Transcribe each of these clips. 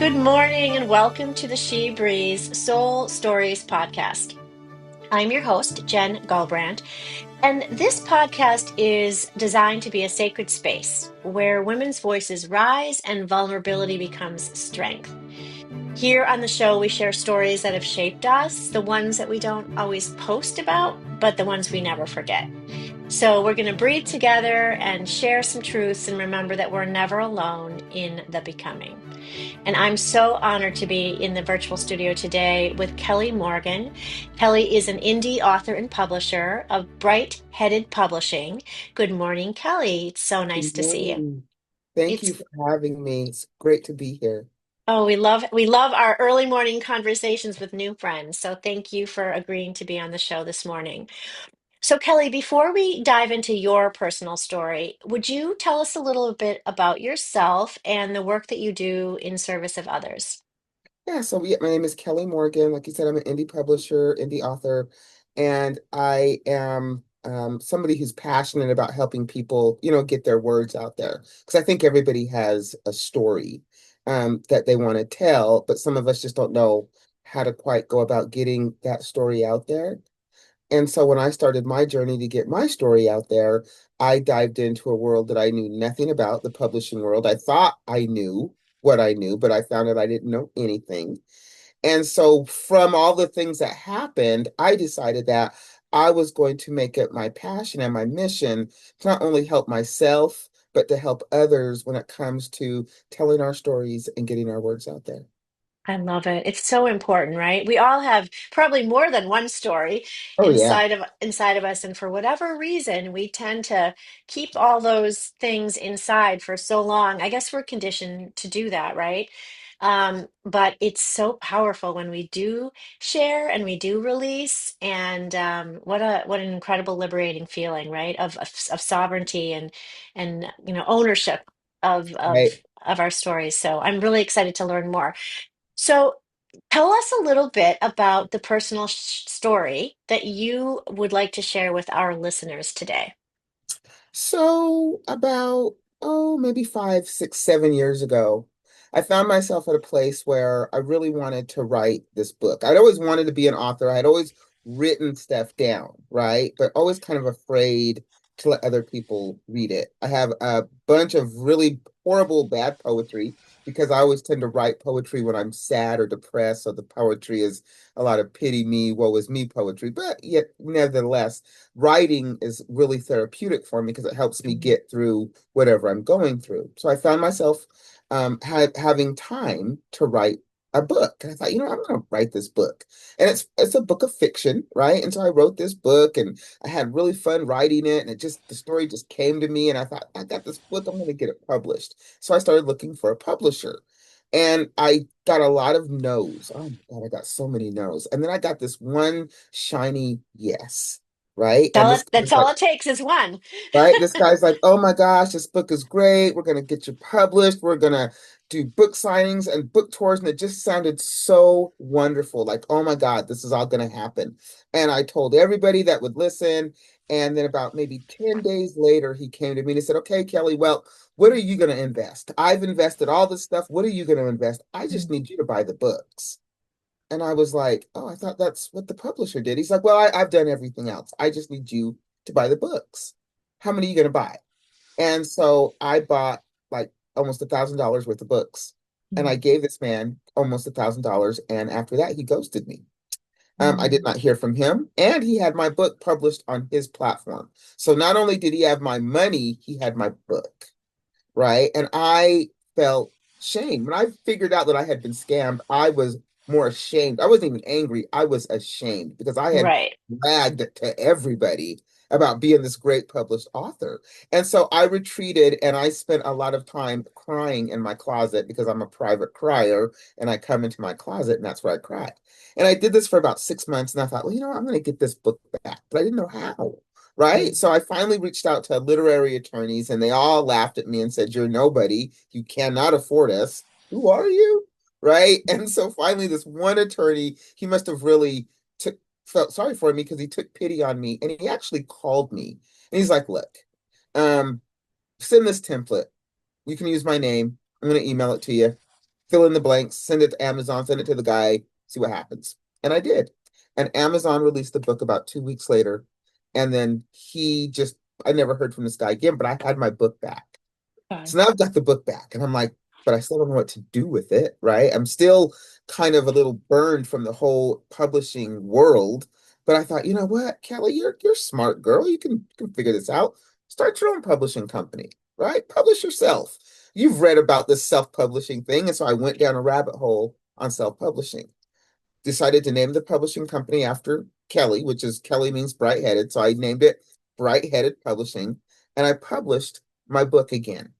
Good morning and welcome to the SheBreathes Soul Stories podcast. I'm your host, Jen Gulbrand, and this podcast is designed to be a sacred space where women's voices rise and vulnerability becomes strength. Here on the show, we share stories that have shaped us, the ones that we don't always post about, but the ones we never forget. So we're going to breathe together and share some truths and remember that we're never alone in the becoming. And I'm so honored to be in the virtual studio today with Kelly Morgan. Kelly is an indie author and publisher of Bright Headed Publishing. Good morning, Kelly. It's so nice Good to see you. morning. Thank you It's for having me. It's great to be here. we love our early morning conversations with new friends. So thank you for agreeing to be on the show this morning. So Kelly, before we dive into your personal story, would you tell us a little bit about yourself and the work that you do in service of others? My name is Kelly Morgan. Like you said, I'm an indie publisher, indie author, and I am somebody who's passionate about helping people, get their words out there. Because I think everybody has a story that they want to tell, but some of us just don't know how to quite go about getting that story out there. And so when I started my journey to get my story out there, I dived into a world that I knew nothing about, the publishing world. I thought I knew what I knew, but I found out I didn't know anything. And so from all the things that happened, I decided that I was going to make it my passion and my mission to not only help myself, but to help others when it comes to telling our stories and getting our words out there. I love it. It's so important, right? We all have probably more than one story Oh yeah. inside of us, and for whatever reason, we tend to keep all those things inside for so long. I guess we're conditioned to do that, right? But it's so powerful when we do share and we do release, and what an incredible liberating feeling, right? Of sovereignty and ownership of of Right. of our stories. So I'm really excited to learn more. So, tell us a little bit about the personal story that you would like to share with our listeners today. So about, maybe 5, 6, 7 years ago, I found myself at a place where I really wanted to write this book. I'd always wanted to be an author. I had always written stuff down, right? But always kind of afraid to let other people read it. I have a bunch of really horrible, bad poetry because I always tend to write poetry when I'm sad or depressed. So the poetry is a lot of pity me, woe is me poetry. But yet, nevertheless, writing is really therapeutic for me because it helps me Mhm. get through whatever I'm going through. So I found myself having time to write a book. And I thought, I'm going to write this book. And it's a book of fiction, right? And so I wrote this book and I had really fun writing it. And the story just came to me. And I thought, I got this book, I'm going to get it published. So I started looking for a publisher. And I got a lot of no's. Oh my God, I got so many no's. And then I got this one shiny yes, right? And this That's guy's all like, it takes is one. right? This guy's like, oh my gosh, this book is great. We're gonna get you published. We're gonna do book signings and book tours. And it just sounded so wonderful. Like, oh my God, this is all gonna happen. And I told everybody that would listen. And then about maybe 10 days later, he came to me and he said, okay, Kelly, well, what are you gonna invest? I've invested all this stuff. What are you gonna invest? I just Mm. need you to buy the books. And I was like, oh, I thought that's what the publisher did. He's like, well, I've done everything else. I just need you to buy the books. How many are you going to buy? And so I bought like almost $1,000 worth of books. And I Mm. gave this man almost $1,000. And after that, he ghosted me. I did Mm. not hear from him. And he had my book published on his platform. So not only did he have my money, he had my book, right? And I felt shame. When I figured out that I had been scammed, I was more ashamed. I wasn't even angry. I was ashamed because I had Right. bragged to everybody about being this great published author. And so I retreated and I spent a lot of time crying in my closet because I'm a private crier and I come into my closet and that's where I cry. And I did this for about 6 months and I thought, well, I'm going to get this book back, but I didn't know how. Right. Mm. So I finally reached out to literary attorneys and they all laughed at me and said, you're nobody. You cannot afford us. Who are you? Right. And so finally, this one attorney, he must have really took felt sorry for me because he took pity on me and he actually called me and he's like, look, um, send this template. You can use my name. I'm going to email it to you. fill in the blanks, send it to Amazon, send it to the guy, see what happens. And I did. And Amazon released the book about 2 weeks later. And then I never heard from this guy again, but I had my book back. Okay. So now I've got the book back, and I'm like, but I still don't know what to do with it, right? I'm still kind of a little burned from the whole publishing world. But I thought, you know what, Kelly, you're a smart girl. You can figure this out. Start your own publishing company, right? Publish yourself. You've read about this self-publishing thing, and so I went down a rabbit hole on self-publishing. Decided to name the publishing company after Kelly, which is Kelly means bright-headed. So I named it Bright-Headed Publishing, and I published my book again.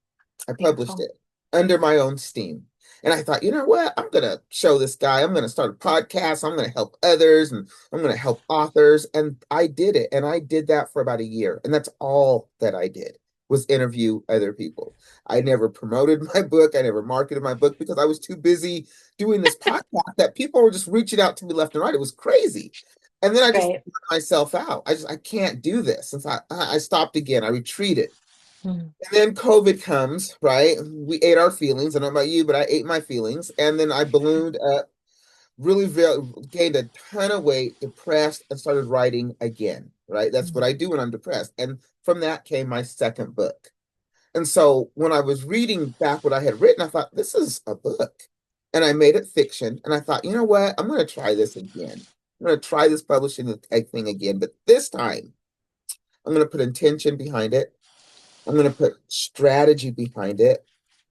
I published Beautiful. it under my own steam. And I thought, you know what? I'm going to show this guy. I'm going to start a podcast. I'm going to help others and I'm going to help authors. And I did it. And I did that for about a year. And that's all that I did was interview other people. I never promoted my book. I never marketed my book because I was too busy doing this podcast that people were just reaching out to me left and right. It was crazy. And then I just Right. burned myself out. I can't do this. And so I stopped again. I retreated. Mm, And then COVID comes, right? We ate our feelings. I don't know about you, but I ate my feelings. And then I ballooned up, gained a ton of weight, depressed, and started writing again, right? That's what mm. I do when I'm depressed. And from that came my second book. And so when I was reading back what I had written, I thought, this is a book. And I made it fiction. And I thought, you know what? I'm going to try this again. I'm going to try this publishing type thing again. But this time, I'm going to put intention behind it. I'm going to put strategy behind it,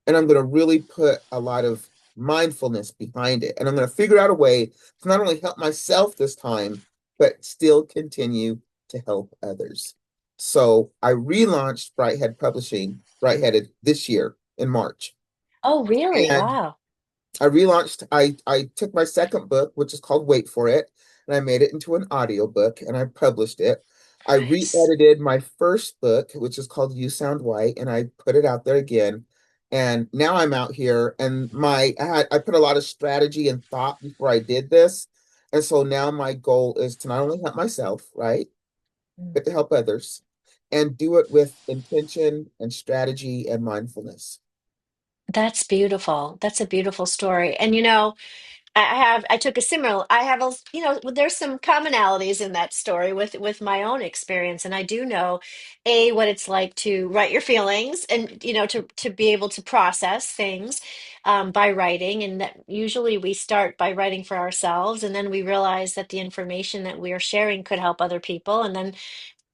and I'm going to really put a lot of mindfulness behind it. And I'm going to figure out a way to not only help myself this time, but still continue to help others. So I relaunched Brightheaded this year in March. Oh, really? And Wow. I took my second book, which is called Wait for It, and I made it into an audiobook and I published it. I Nice. re-edited my first book, which is called You Sound White, and I put it out there again. And now I'm out here and I put a lot of strategy and thought before I did this. And so now my goal is to not only help myself, right, Mm. but to help others and do it with intention and strategy and mindfulness. That's beautiful. That's a beautiful story. And I took a similar, I have a, there's some commonalities in that story with my own experience. And I do know, what it's like to write your feelings and, to be able to process things by writing. And that usually we start by writing for ourselves. And then we realize that the information that we are sharing could help other people. And then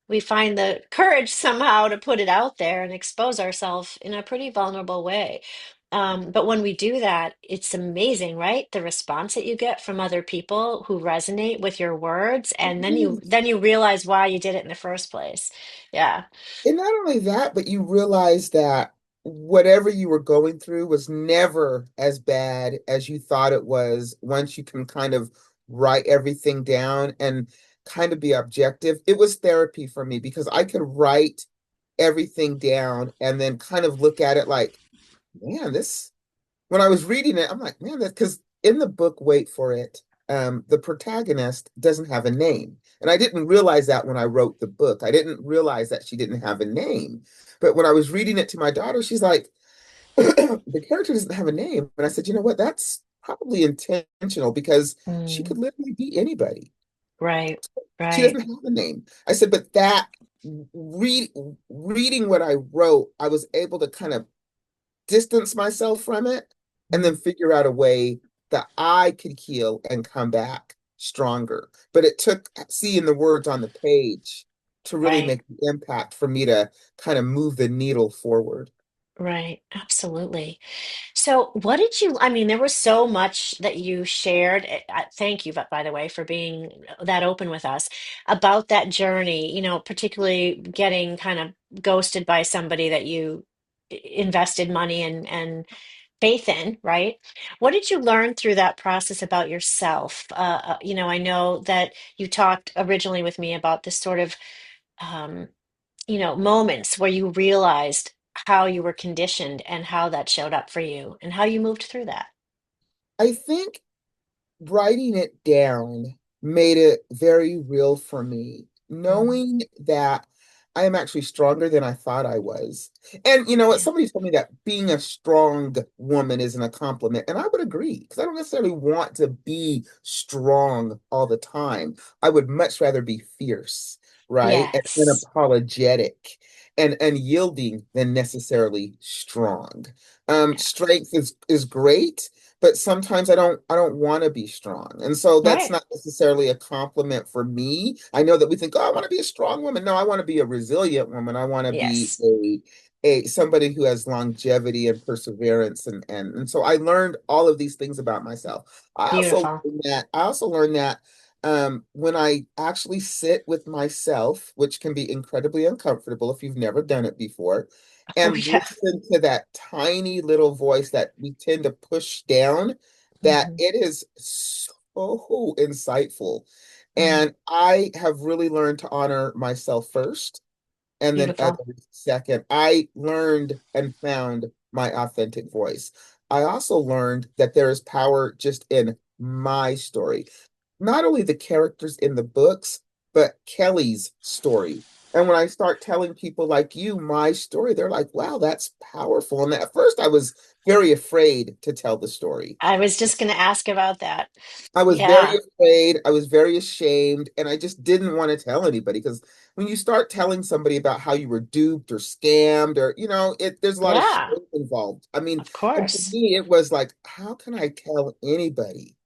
we find the courage somehow to put it out there and expose ourselves in a pretty vulnerable way. But when we do that, it's amazing, right? The response that you get from other people who resonate with your words, and then you realize why you did it in the first place. Yeah. And not only that, but you realize that whatever you were going through was never as bad as you thought it was once you can kind of write everything down and kind of be objective. It was therapy for me because I could write everything down and then kind of look at it like, man, this when I was reading it, I'm like, man, that because in the book, wait for it, the protagonist doesn't have a name. And I didn't realize that when I wrote the book. I didn't realize that she didn't have a name. But when I was reading it to my daughter, she's like, the character doesn't have a name. And I said, you know what? That's probably intentional because she Mm, could literally be anybody. right. She Right. doesn't have a name. I said, but that read reading what I wrote, I was able to kind of distance myself from it and then Mm, figure out a way that I could heal and come back stronger. But it took seeing the words on the page to really right. make the impact for me to kind of move the needle forward. Right. Absolutely. So, what did you, I mean, there was so much that you shared. Thank you, but by the way, for being that open with us about that journey, particularly getting kind of ghosted by somebody that you invested money and faith in, right? What did you learn through that process about yourself? I know that you talked originally with me about this sort of, um, moments where you realized how you were conditioned and how that showed up for you and how you moved through that. I think writing it down made it very real for me, Mm, knowing that. I am actually stronger than I thought I was. And you know what? Yeah. Somebody told me that being a strong woman isn't a compliment. And I would agree because I don't necessarily want to be strong all the time. I would much rather be fierce, right? And Yes. unapologetic and yielding than necessarily strong. Yeah. Strength is great, but sometimes I don't want to be strong. And so that's Right. not necessarily a compliment for me. I know that we think, oh, I want to be a strong woman. No, I want to be a resilient woman. I want to be Yes. a somebody who has longevity and perseverance and so I learned all of these things about myself. Beautiful. I also learned that when I actually sit with myself, which can be incredibly uncomfortable if you've never done it before, Oh, and yeah. listen to that tiny little voice that we tend to push down, that Hmm. it is so insightful. Mm. And I have really learned to honor myself first and then Beautiful. others second. I learned and found my authentic voice. I also learned that there is power just in my story, not only the characters in the books, but Kelly's story. And when I start telling people like you my story, they're like, wow, that's powerful. And at first I was very afraid to tell the story. I was just going to ask about that. I was very Yeah. afraid. I was very ashamed, and I just didn't want to tell anybody because when you start telling somebody about how you were duped or scammed, or there's a lot of shame Yeah. involved. I mean, Of and for course. me, it was like, how can I tell anybody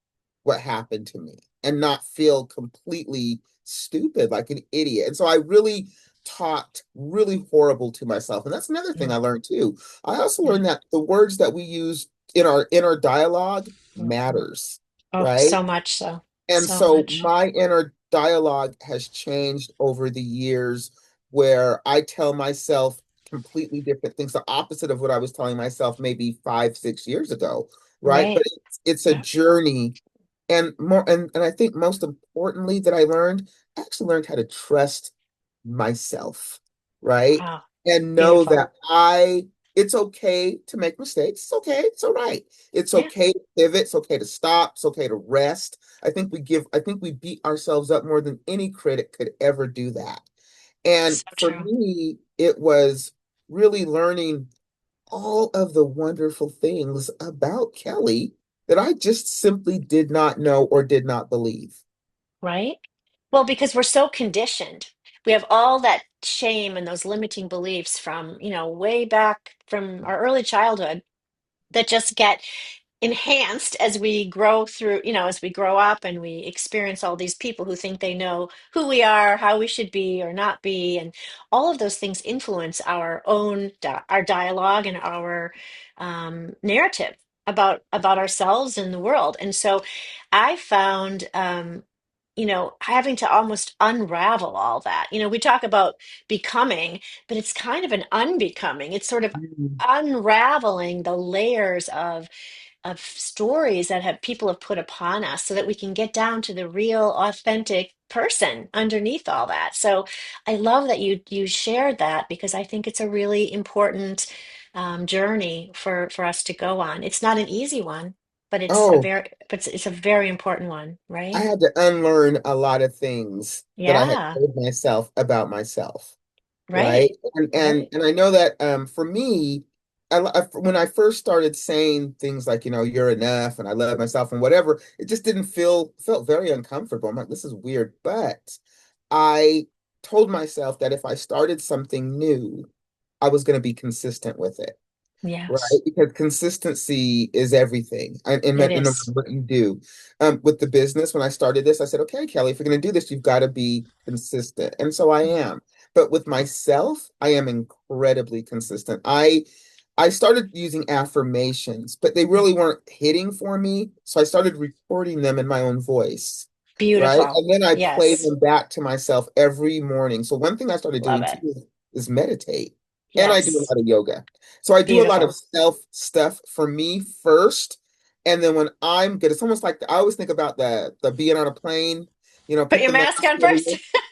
what happened to me and not feel completely stupid like an idiot? And so I really talked really horrible to myself, and that's another thing Mm. I learned too. I also Yeah. learned that the words that we use in our dialogue Hmm. matters, Oh, right? so much so. And So so much. my inner dialogue has changed over the years where I tell myself completely different things, the opposite of what I was telling myself maybe 5, 6 years ago, right? But Right. it's a Yeah. journey. And I think most importantly that I actually learned how to trust myself, right? Wow. And know Beautiful. that it's okay to make mistakes. It's okay. It's all right. It's Yeah. okay to pivot. It's okay to stop. It's okay to rest. I think we beat ourselves up more than any critic could ever do that. And So for true. me, it was really learning all of the wonderful things about Kelly that I just simply did not know or did not believe. Right? Well, because we're so conditioned. We have all that shame and those limiting beliefs from, way back from our early childhood that just get enhanced as we grow through, as we grow up and we experience all these people who think they know who we are, how we should be or not be, and all of those things influence our own our dialogue and our narrative about ourselves and the world. And so, I found, having to almost unravel all that. We talk about becoming, but it's kind of an unbecoming. It's sort of Mm. unraveling the layers of stories that have people have put upon us so that we can get down to the real authentic person underneath all that. So I love that you shared that because I think it's a really important journey for us to go on. It's not an easy one, Oh, but it's a very important one, I right? had to unlearn a lot of things that I had Yeah, told myself about myself, right? right, And I know that for me, when I first started saying things like, you're enough and I love myself and whatever, it just didn't felt very uncomfortable. I'm like, this is weird. But I told myself that if I started something new, I was going to be consistent with it. Right, yes, because consistency is everything it in no matter is. what you do. With the business, when I started this, I said, okay, Kelly, if you're going to do this, you've got to be consistent. And so I am. But with myself, I am incredibly consistent. I started using affirmations, but they really weren't hitting for me. So I started recording them in my own voice. Right. Beautiful. And then I play Yes, them back to myself every morning. So one thing I started love doing it. too is meditate. And I do a Yes, lot of yoga. So I do a lot of beautiful. self stuff for me first. And then when I'm good, it's almost like I always think about the being on a plane, Put put your the mask mask on over first.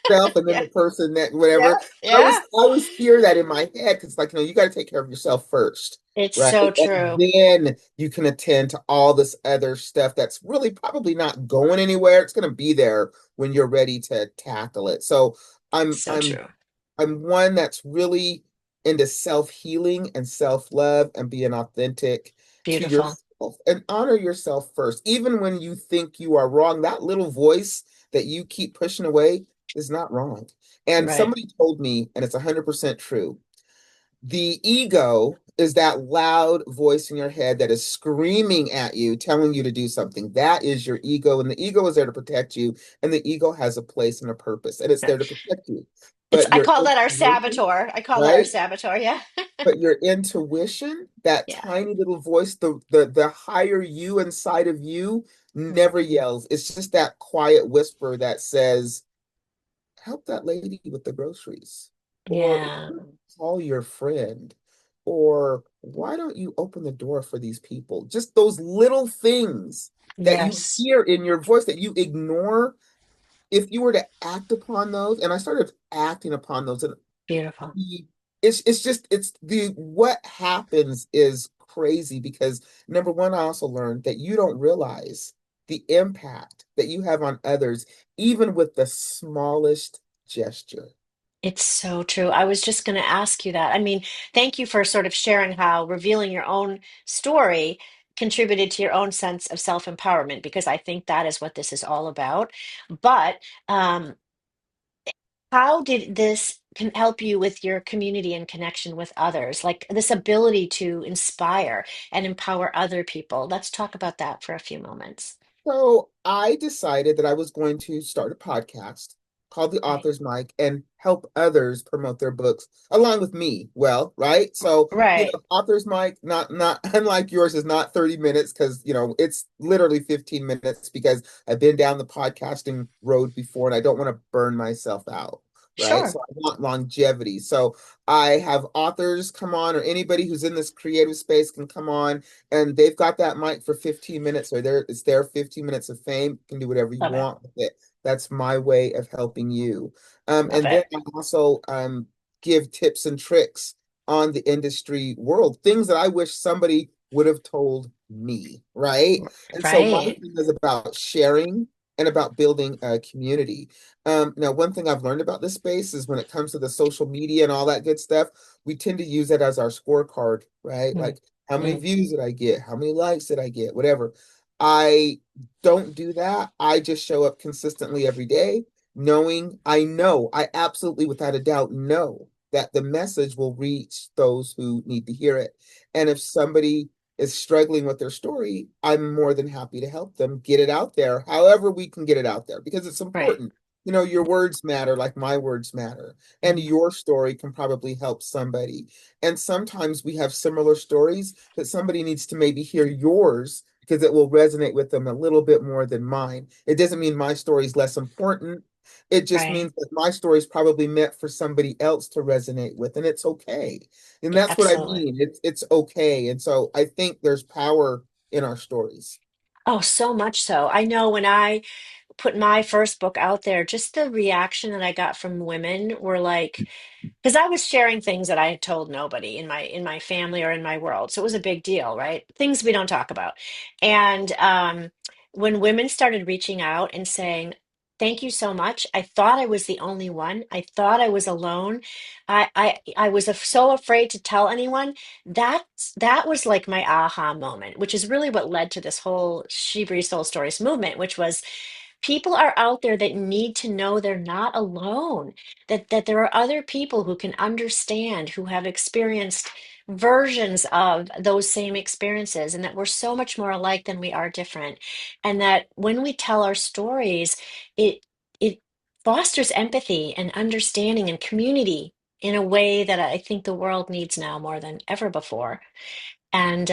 yourself and then Yeah, the person that whatever. yeah, yeah. I always hear that in my head because like, you got to take care of yourself first, It's right? so And true. then you can attend to all this other stuff that's really probably not going anywhere. It's going to be there when you're ready to tackle it. So I'm So I'm true. I'm one that's really into self-healing and self-love and being authentic to Beautiful. yourself and honor yourself first. Even when you think you are wrong, that little voice that you keep pushing away is not wrong. And Right. somebody told me, and it's 100% true, the ego is that loud voice in your head that is screaming at you, telling you to do something. That is your ego, and the ego is there to protect you, and the ego has a place and a purpose, and it's there to protect you. It's But I your call that our intuition, saboteur. I call that our right? saboteur. Yeah. But your intuition, that Yeah. tiny little voice, the higher you inside of you Mm. never yells. It's just that quiet whisper that says, help that lady with the groceries, or Yeah. call your friend, or why don't you open the door for these people? Just those little things that you Yes. hear in your voice that you ignore. If you were to act upon those, and I started acting upon those, and Beautiful. the it's just it's the what happens is crazy because number one, I also learned that you don't realize the impact that you have on others, even with the smallest gesture. It's so true. I was just going to ask you that. I mean, thank you for sort of sharing how revealing your own story contributed to your own sense of self-empowerment, because I think that is what this is all about. But um, how did this can help you with your community and connection with others? Like this ability to inspire and empower other people. Let's talk about that for a few moments. So I decided that I was going to start a podcast called The Right. Author's Mic and help others promote their books along with me. Well, right? So, Right. Author's Mic, not unlike yours, is not 30 minutes because, it's literally 15 minutes because I've been down the podcasting road before and I don't want to burn myself out. Right. Sure. So I want longevity. So I have authors come on, or anybody who's in this creative space can come on, and they've got that mic for 15 minutes, or it's their 15 minutes of fame. You can do whatever you Love it. want with it. That's my way of helping you. Love And then it. I also give tips and tricks on the industry world, things that I wish somebody would have told me, right? And so my Right. thing is about sharing and about building a community. Now, one thing I've learned about this space is when it comes to the social media and all that good stuff, we tend to use that as our scorecard, right? Mm, Like, how many mm, views did I get? How many likes did I get? Whatever. I don't do that. I just show up consistently every day, knowing I absolutely without a doubt know that the message will reach those who need to hear it. And if somebody is struggling with their story, I'm more than happy to help them get it out there, however we can get it out there, because it's right. important. Your words matter like my words matter, and Mm, your story can probably help somebody. And sometimes we have similar stories that somebody needs to maybe hear yours because it will resonate with them a little bit more than mine. It doesn't mean my story is less important. It just right. means that my story is probably meant for somebody else to resonate with, and it's okay. And that's what I Absolutely. mean. It's okay. And so I think there's power in our stories. Oh, so much so. I know when I put my first book out there, just the reaction that I got from women were like, because I was sharing things that I had told nobody in my family or in my world. So it was a big deal, right? Things we don't talk about. And when women started reaching out and saying, "Thank you so much. I thought I was the only one. I thought I was alone. I was so afraid to tell anyone." That was like my aha moment, which is really what led to this whole She Breathes Soul Stories movement, which was people are out there that need to know they're not alone, that there are other people who can understand, who have experienced versions of those same experiences, and that we're so much more alike than we are different. And that when we tell our stories, it fosters empathy and understanding and community in a way that I think the world needs now more than ever before. And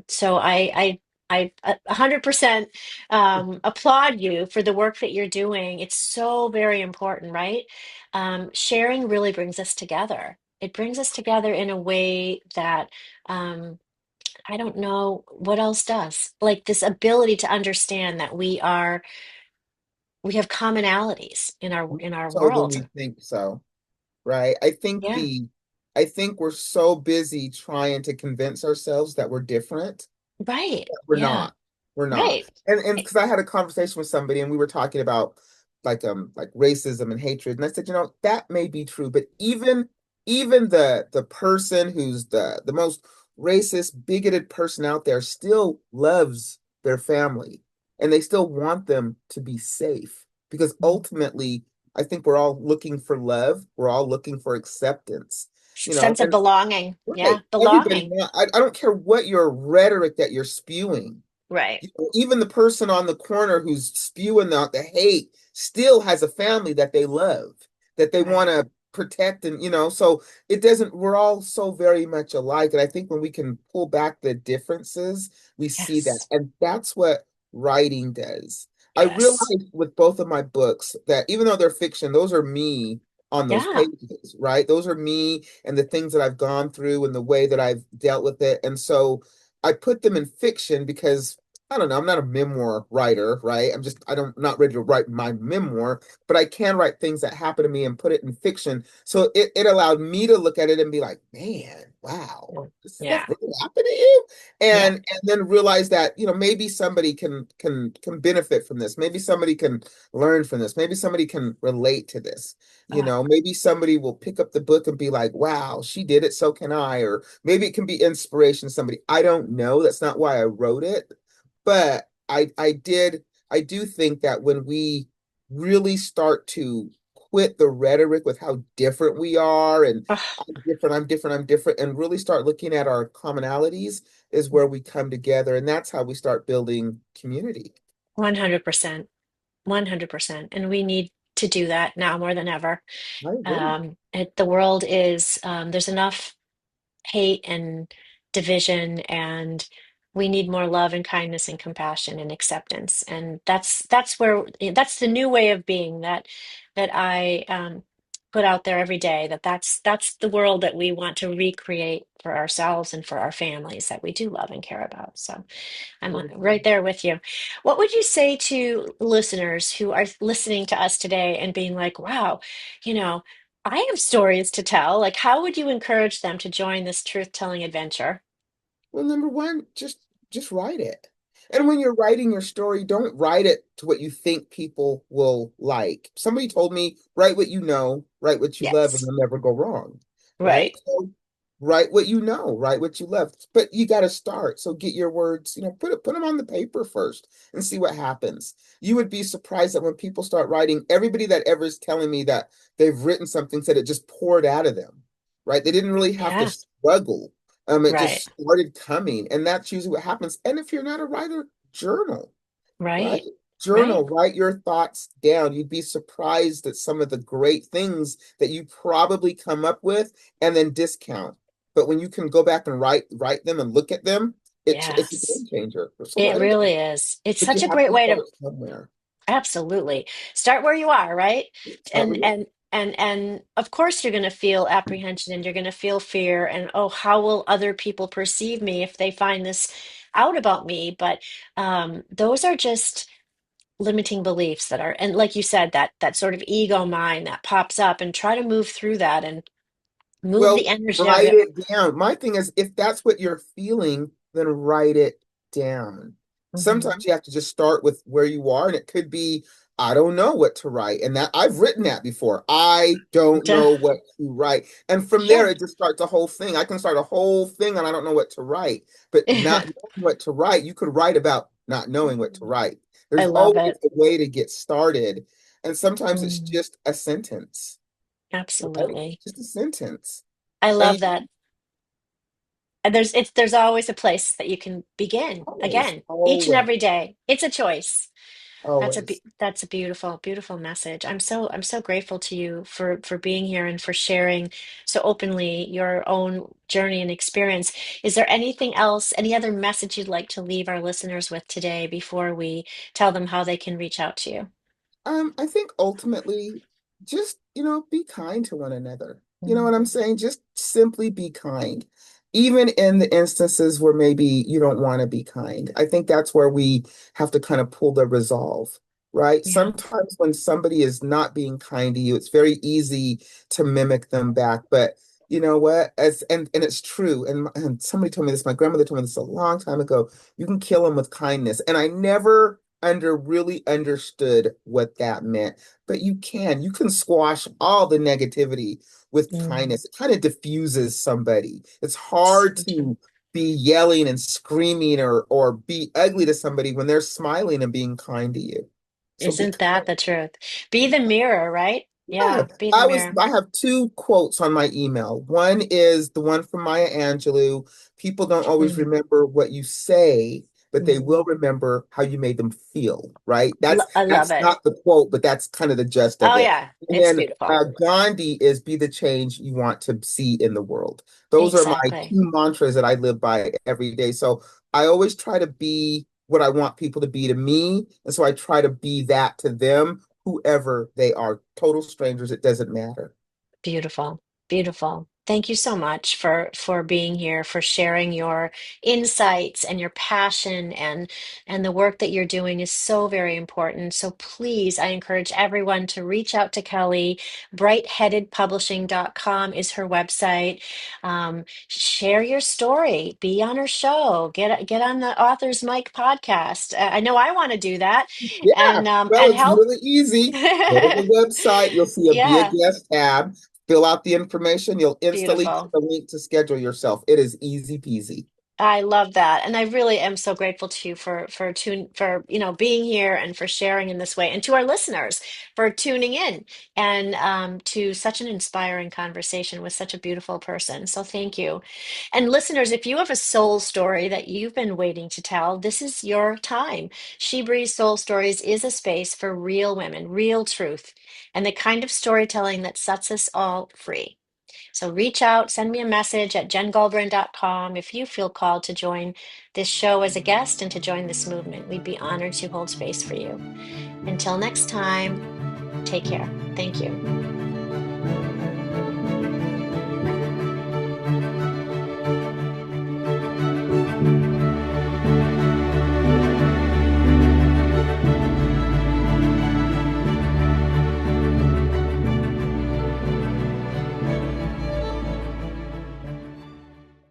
so I 100% applaud you for the work that you're doing. It's so very important, right? Sharing really brings us together. It brings us together in a way that um, I don't know what else does. Like this ability to understand that we have commonalities in our So than world. we think so, right? Yeah, I think we're so busy trying to convince ourselves that we're different. right. We're Yeah, not. We're not. right. And because I had a conversation with somebody and we were talking about like racism and hatred. And I said, that may be true, but even the person who's the most racist, bigoted person out there still loves their family and they still want them to be safe because ultimately I think we're all looking for love. We're all looking for acceptance, Sense of and belonging. Yeah, right. Everybody, belonging. I don't care what your rhetoric that you're spewing. Right. Even the person on the corner who's spewing out the hate still has a family that they love, that they want Right. to protect. And, so it doesn't, we're all so very much alike. And I think when we can pull back the differences, we see that. Yes. And that's what writing does. I Yes. realized with both of my books that even though they're fiction, those are me on those Yeah. pages, right? Those are me and the things that I've gone through and the way that I've dealt with it. And so I put them in fiction because I don't know. I'm not a memoir writer, right? I don't, not ready to write my memoir, but I can write things that happen to me and put it in fiction. So it allowed me to look at it and be like, man, wow, this stuff Yeah. really happened to you. Yeah. And then realize that, maybe somebody can benefit from this. Maybe somebody can learn from this. Maybe somebody can relate to this. Ah, Maybe somebody will pick up the book and be like, wow, she did it, so can I. Or maybe it can be inspiration to somebody. I don't know. That's not why I wrote it. But I do think that when we really start to quit the rhetoric with how different we are and ah, I'm different, and really start looking at our commonalities is where we come together. And that's how we start building community. 100%. 100%. And we need to do that now more than ever. I agree. The world is, there's enough hate and division, and we need more love and kindness and compassion and acceptance. And that's the new way of being that I put out there every day, that's the world that we want to recreate for ourselves and for our families that we do love and care about. So I'm Very right true. there with you. What would you say to listeners who are listening to us today and being like, wow, you know, I have stories to tell. Like, how would you encourage them to join this truth-telling adventure? Well, number one, just write it. And when you're writing your story, don't write it to what you think people will like. Somebody told me, write what you know, write what you love, and Yes. you'll never go wrong. Right? Right. So write what you know, write what you love. But you got to start. So get your words, put them on the paper first and see what happens. You would be surprised that when people start writing, everybody that ever is telling me that they've written something said it just poured out of them. Right? They didn't really have to Yeah. struggle. It Right. just started coming, and that's usually what happens. And if you're not a writer, journal, right? Right. Right. Journal, write your thoughts down. You'd be surprised at some of the great things that you probably come up with and then discount. But when you can go back and write them and look at them, it's a Yes. game changer. So It write them down. really is. It's But you such a have great to way to start somewhere. absolutely start where you are, right? Start And where you and and of course you're going to feel apprehension and you're going to feel fear and oh, how will other people perceive me if they find this out about me? But those are just limiting beliefs that are, and like you said, that sort of ego mind that pops up, and try to move through that and move Well, the energy of write it. it down. My thing is, if that's what you're feeling, then write it down. Mhm. Sometimes you have to just start with where you are, and it could be, I don't know what to write. And that I've written that before. I don't Duh. know what to write. And from there, Sure. it just starts a whole thing. I can start a whole thing and I don't know what to write. But not knowing what to write, you could write about not knowing what to write. I There's love always it. a way to get started. And sometimes it's Mm, just a sentence, right? absolutely. Just a sentence. I And love that. And there's always a place that you can begin always, again each and always, every day. It's a choice. always. That's a beautiful, beautiful message. I'm so grateful to you for being here and for sharing so openly your own journey and experience. Is there anything else, any other message you'd like to leave our listeners with today before we tell them how they can reach out to you? I think ultimately, just, be kind to one another. You know Mm. what I'm saying? Just simply be kind. Even in the instances where maybe you don't want to be kind. I think that's where we have to kind of pull the resolve, right? Yeah. Sometimes when somebody is not being kind to you, it's very easy to mimic them back. But you know what? And it's true. And somebody told me this, my grandmother told me this a long time ago. You can kill them with kindness. And I never really understood what that meant. But you can squash all the negativity with Mm, kindness. It kind of diffuses somebody. It's hard so true. to be yelling and screaming or be ugly to somebody when they're smiling and being kind to you. So be Isn't kind. that the truth? Be the mirror, right? Yeah, Yeah, be the mirror. I have two quotes on my email. One is the one from Maya Angelou. People don't always Mm, remember what you say, but they mm. will remember how you made them feel, right? That's I love that's it. not the quote, but that's kind of the gist of Oh it. yeah, And it's then beautiful. Gandhi is be the change you want to see in the world. Those are my Exactly. two mantras that I live by every day. So I always try to be what I want people to be to me, and so I try to be that to them, whoever they are, total strangers, it doesn't matter. Beautiful. Beautiful. Thank you so much for being here, for sharing your insights and your passion and the work that you're doing is so very important. So please, I encourage everyone to reach out to Kelly. Brightheadedpublishing.com is her website. Share your story. Be on her show. Get on the Author's Mic podcast. I know I want to do that Yeah, well, and it's help. really easy. Go to the website, you'll see a Be a Yeah, Guest tab, fill out the information, you'll instantly get beautiful. the link to schedule yourself. It is easy peasy. I love that. And I really am so grateful to you for being here and for sharing in this way and to our listeners for tuning in and to such an inspiring conversation with such a beautiful person. So thank you. And listeners, if you have a soul story that you've been waiting to tell, this is your time. SheBreathes Soul Stories is a space for real women, real truth, and the kind of storytelling that sets us all free. So reach out, send me a message at jengolbrand.com if you feel called to join this show as a guest and to join this movement. We'd be honored to hold space for you. Until next time, take care. Thank you.